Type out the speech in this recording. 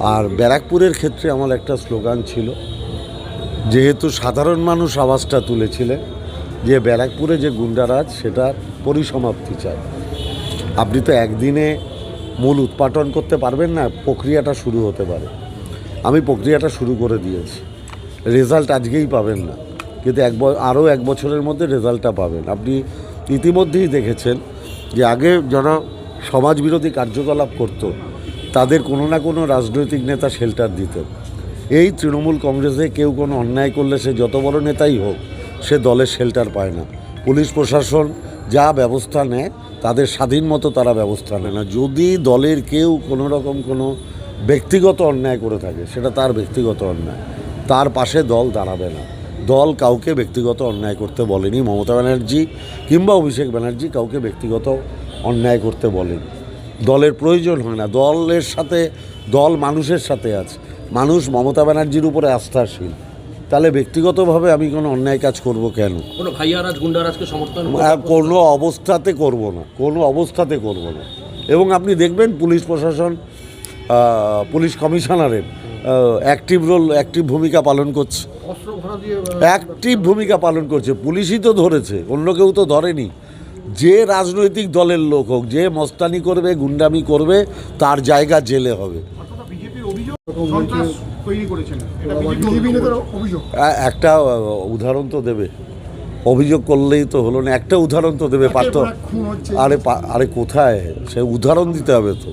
আর ব্যারাকপুরের ক্ষেত্রে আমার একটা স্লোগান ছিল, যেহেতু সাধারণ মানুষ আওয়াজটা তুলেছিলেন যে ব্যারাকপুরে যে গুন্ডারাজ সেটার পরিসমাপ্তি চায়। আপনি তো একদিনে মূল উৎপাটন করতে পারবেন না, প্রক্রিয়াটা শুরু হতে পারে। আমি প্রক্রিয়াটা শুরু করে দিয়েছি। রেজাল্ট আজকেই পাবেন না, কিন্তু আরও এক বছরের মধ্যে রেজাল্টটা পাবেন। আপনি ইতিমধ্যেই দেখেছেন যে আগে যারা সমাজবিরোধী কার্যকলাপ করত তাদের কোনো না কোনো রাজনৈতিক নেতা শেল্টার দিতেন। এই তৃণমূল কংগ্রেসে কেউ কোনো অন্যায় করলে সে যত বড় নেতাই হোক সে দলের শেল্টার পায় না। পুলিশ প্রশাসন যা ব্যবস্থা নেয় তাদের স্বাধীন মতো তারা ব্যবস্থা নেয় না। যদি দলের কেউ কোনো রকম কোনো ব্যক্তিগত অন্যায় করে থাকে সেটা তার ব্যক্তিগত অন্যায়, তার পাশে দল দাঁড়াবে না। দল কাউকে ব্যক্তিগত অন্যায় করতে বলেনি। মমতা ব্যানার্জি কিংবা অভিষেক ব্যানার্জি কাউকে ব্যক্তিগত অন্যায় করতে বলেনি। দলের প্রয়োজন হয় না। দলের সাথে দল মানুষের সাথে আছে। মানুষ মমতা ব্যানার্জির উপরে আস্থাশীল, তাহলে ব্যক্তিগতভাবে আমি কোনো অন্যায় কাজ করব কেন? কোনো ভাইয়ারাজ গুন্ডারাজকে সমর্থন কোনো অবস্থাতে করব না, কোনো অবস্থাতে করব না। এবং আপনি দেখবেন পুলিশ প্রশাসন, পুলিশ কমিশনারের অ্যাক্টিভ ভূমিকা পালন করছে। অ্যাক্টিভ ভূমিকা পালন করছে। পুলিশই তো ধরেছে, অন্য কেউ তো ধরেনি। যে রাজনৈতিক দলের লোক হোক, যে মস্তানি করবে, গুন্ডামি করবে, তার জায়গা জেলে হবে। একটা উদাহরণ তো দেবে, অভিযোগ করলেই তো হলো না, একটা উদাহরণ তো দেবে। পারত আরে কোথায় সে উদাহরণ দিতে হবে তো।